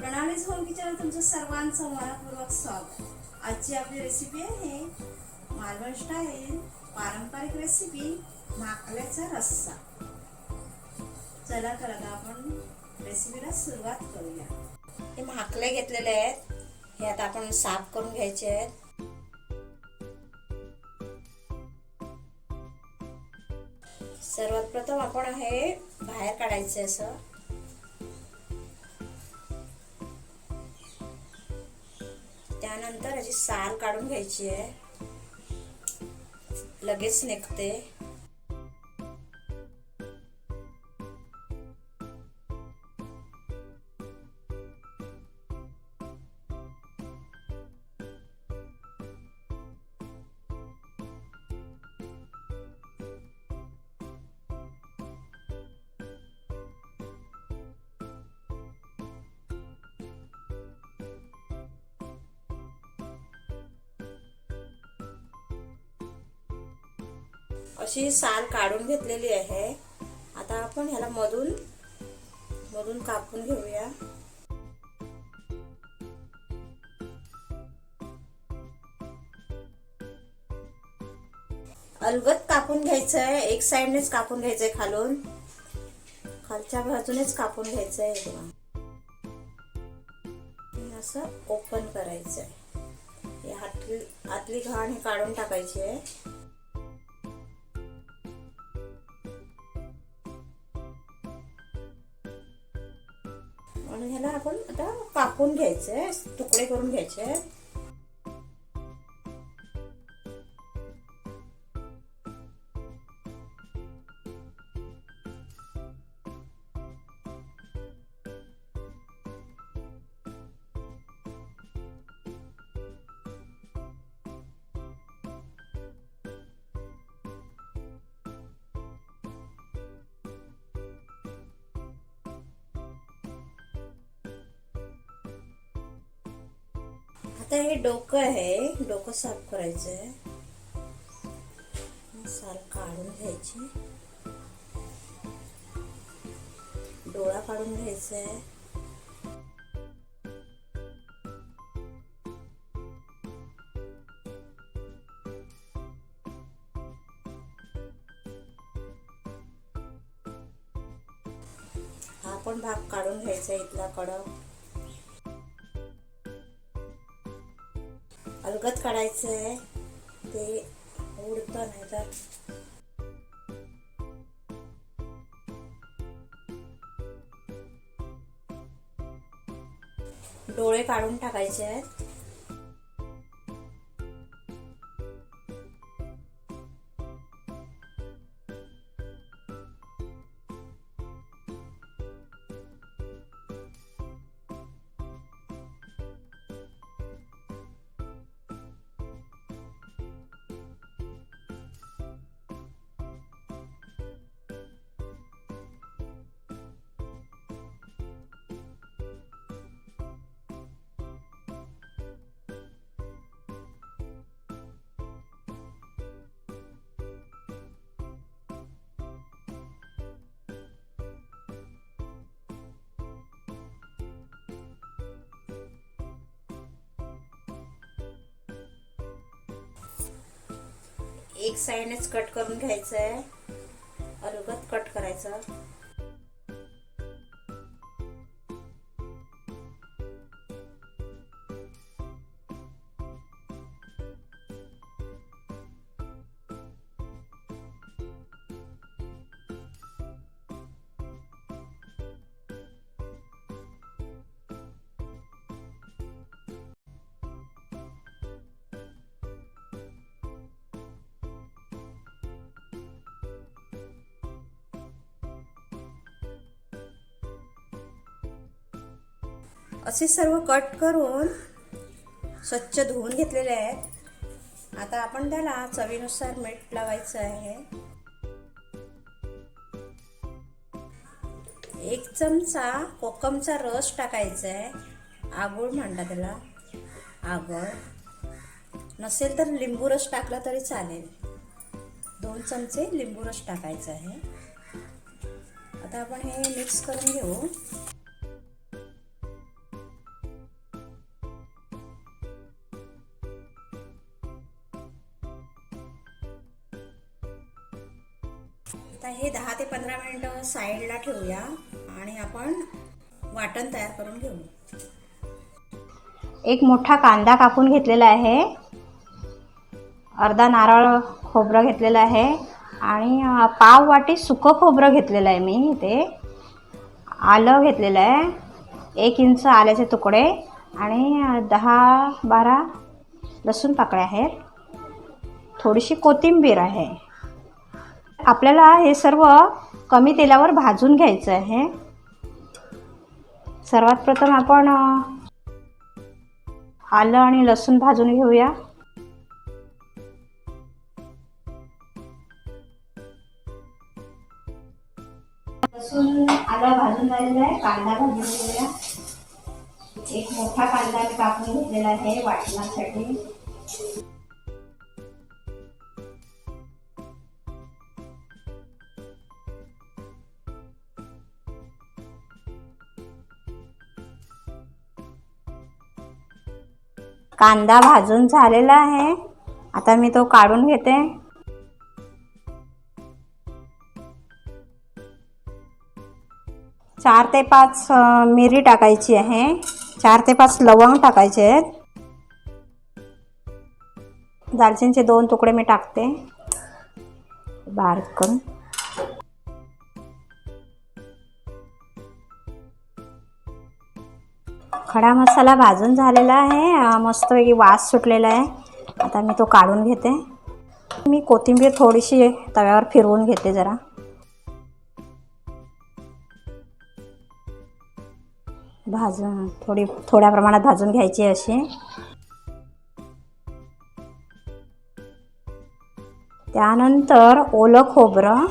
प्रणालीज home kitchen तुमचं सर्वांचं मनपूर्वक स्वागत. आजची आपली रेसिपी आहे मालवण स्टाईल पारंपरिक रेसिपी भाकल्याचा रस्सा. चला तर आता आपण रेसिपीला सुरुवात करूया. हे भाकले घेतलेले आहेत, हे आता आपण साफ करून घ्यायचे आहेत. सर्वात प्रथम आपण हे बाहेर काढायचे असं. त्यानंतर याची साल काढून घ्यायची आहे, लगेच निघते. अशी साल काढून घेतलेली आहे. आता आपण ह्याला मधून कापून घेऊया. अलगद कापून घ्यायचंय, एक साइडनेच कापून घ्यायचंय, खालच्या बाजूनेच कापून घ्यायचंय. असं ओपन करायचंय. हे आतली घाण हे काढून टाकायची आहे. आणि ह्याला आपण आता कापून घ्यायचंय, तुकडे करून घ्यायचे. आता हे डोकं आहे, डोकं साफ करायचंय. साल काढून घ्यायची, डोळा काढून घ्यायचाय. हा पण भाग काढून घ्यायचा, इथला कडक अलगद काढायचंय, ते उडत नाही तर. डोळे काढून टाकायचे आहेत. एक साइडनेच कट करून घ्यायचंय, अलगद कट करायचं. असे सर्व कट करून स्वच्छ धुवून घेतलेले आहेत. आता आपण त्याला चवीनुसार मीठ लावायचं आहे. 1 चमचा कोकमचा रस टाकायचा आहे. आगूळ म्हणतात त्याला, आगळ. नसेल तर लिंबू रस टाकला तरी चालेल. 2 चमचे लिंबू रस टाकायचा आहे. आता आपण हे मिक्स करून घेऊ. 15 मिनिटं साईडला ठेवूया आणि आपण वाटण तयार करून घेऊ. एक मोठा कांदा कापून घेतलेला आहे, अर्धा नारळ खोबरं घेतलेलं आहे आणि पाव वाटी सुकं खोबरं घेतलेलं आहे मी इथे. आलं घेतलेलं आहे, 1 इंच आल्याचे तुकडे आणि 10-12 लसूण पाकळ्या आहेत, थोडीशी कोथिंबीर आहे. आपल्याला हे सर्व कमी तेलावर भाजून घ्यायचं आहे. सर्वात प्रथम आपण आलं आणि लसूण भाजून घेऊया. लसूण आलं भाजून झालेलं आहे. कांदा भाजून घेऊया. एक मोठा कांदा मी कापून घेतलेला आहे वाटण्यासाठी. कांदा भाजून झालेला आहे, आता मी तो काढून घेते. चार ते 5 मिरी टाकायची आहे, 4 ते 5 लवंग टाकायचे आहेत. दालचिनीचे 2 तुकडे मी टाकते बारीक करून. खडा मसाला भाजून झालेला आहे, मस्तपैकी वास सुटलेला आहे. आता मी तो काढून घेते. मी कोथिंबीर थोडीशी तव्यावर फिरवून घेते जरा. भाजून थोड्या प्रमाणात भाजून घ्यायची अशी. त्यानंतर ओलं खोबरं,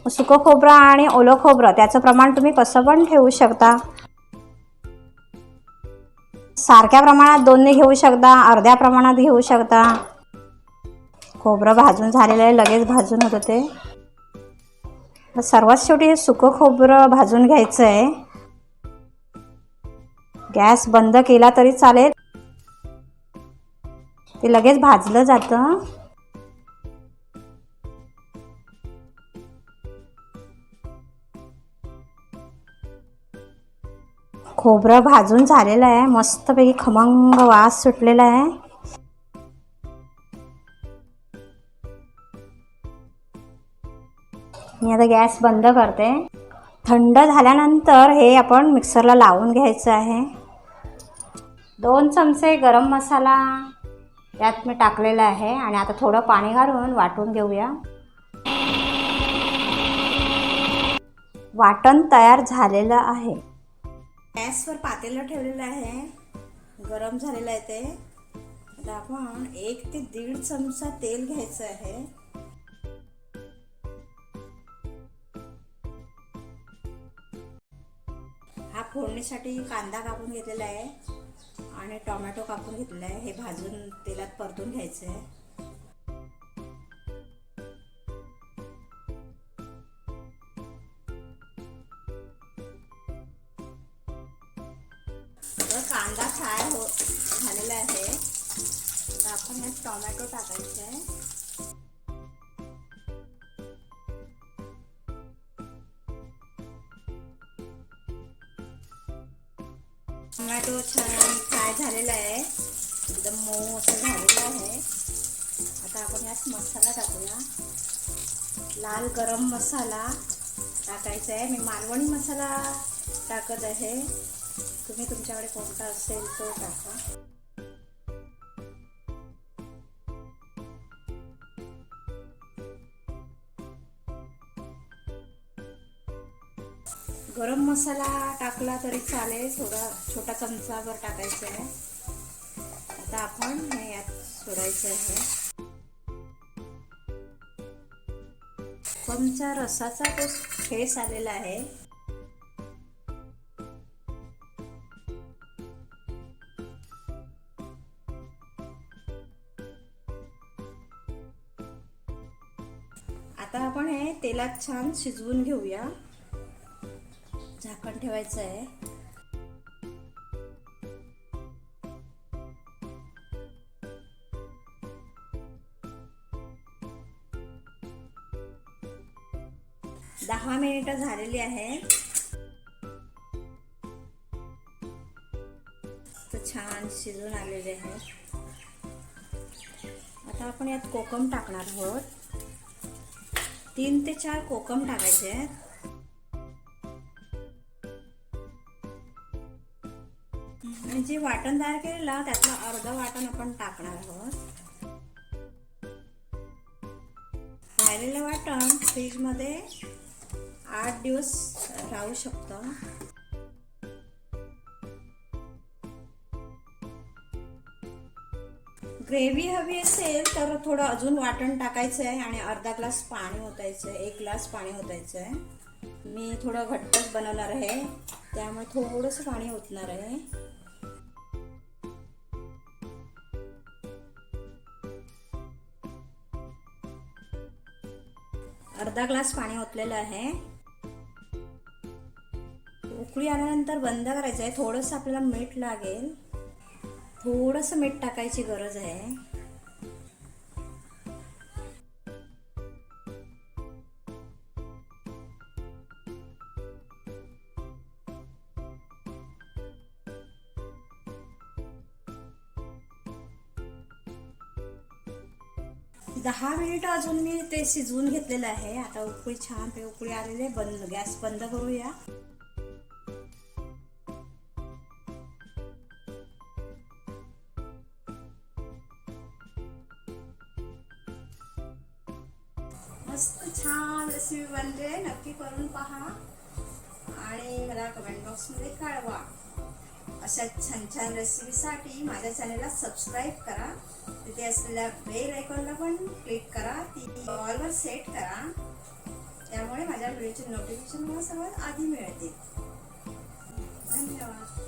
सुकं खोबरं आणि ओलं खोबरं त्याचं प्रमाण तुम्ही कसं पण ठेवू शकता. सारख्या प्रमाणात दोन्ही घेऊ शकता, अर्ध्या प्रमाणात घेऊ शकता. खोबरं भाजून झालेलं आहे, लगेच भाजून होतं ते. सर्वात शेवटी हे सुकं खोबरं भाजून घ्यायचं आहे. गॅस बंद केला तरी चालेल, ते लगेच भाजलं जातं. खोबरं भाजून झालेलं आहे, मस्तपैकी खमंग वास सुटलेला आहे. मी आता गॅस बंद करते. थंड झाल्यानंतर हे आपण मिक्सरला लावून घ्यायचं आहे. 2 चमचे गरम मसाला यात मी टाकलेला आहे आणि आता थोडं पाणी घालून वाटून घेऊया. वाटण तयार झालेलं आहे. गॅसवर पातेलं ठेवलेलं आहे, गरम झालेलं आहे ते. आता आपण 1 ते 1.5 चमचा तेल घ्यायचं आहे. हा फोडणीसाठी कांदा कापून घेतलेला आहे आणि टोमॅटो कापून घेतलेला आहे. हे भाजून तेलात परतून घ्यायचं आहे. कांदा फ्राय झालेला आहे. आता आपण यात टोमॅटो टाकायचे आहे. टोमॅटो छान फ्राय झालेला आहे, एकदम मऊ असं झालेलं आहे. आता आपण यात मसाला टाकूया. लाल गरम मसाला टाकायचा आहे. मी मालवणी मसाला टाकत आहे, तुम्ही तुमच्याकडे कोणता असेल तो टाका. गरम मसाला टाकला तरी चालेल, थोडा छोटा चमचाभर टाकायचा आहे. आता आपण हे यात सोडायचं आहे. कोकमच्या रसाचा तो फेस आलेला आहे. आता आपण हे तेलात छान शिजवून घेऊया. झाकण ठेवायचं आहे. 10 मिनिटं झालेली आहेत. तर छान शिजून आलेले आहेत. आता आपण यात कोकम टाकणार आहोत. 3 ते 4 कोकम टाकायचे आहेत. आणि जे वाटण तयार केलेलं त्यातलं अर्धं वाटण आपण टाकणार आहोत. राहिलेलं वाटण फ्रीजमध्ये 8 दिवस राहू शकतं. ग्रेव्ही हवी असेल तर थोडं अजून वाटण टाकायचं आहे आणि अर्धा ग्लास पाणी ओतायचं आहे. 1 ग्लास पाणी ओतायचं आहे. मी थोडं घट्टच बनवणार आहे, त्यामुळे थोडंसं पाणी ओतणार आहे. अर्धा ग्लास पाणी ओतलेलं आहे. उकळी आल्यानंतर बंद करायचं आहे. थोडंसं आपल्याला मीठ लागेल. थोडंसं मीठ टाकायची गरज आहे. दहा मिनिटं अजून मी ते शिजवून घेतलेलं आहे. आता उकळी छान उकळी आलेली आहे. गॅस बंद करूया. मस्त छान रेसिपी बनते. नक्की करून पहा आणि मला कमेंट बॉक्समध्ये कळवा. अशा छान छान रेसिपीसाठी माझ्या चॅनलला सबस्क्राईब करा. तिथे असलेल्या बेल आयकॉनला पण क्लिक करा. ती ऑलवर सेट करा. त्यामुळे माझ्या व्हिडिओचे नोटिफिकेशन मला सर्वात आधी मिळते. धन्यवाद.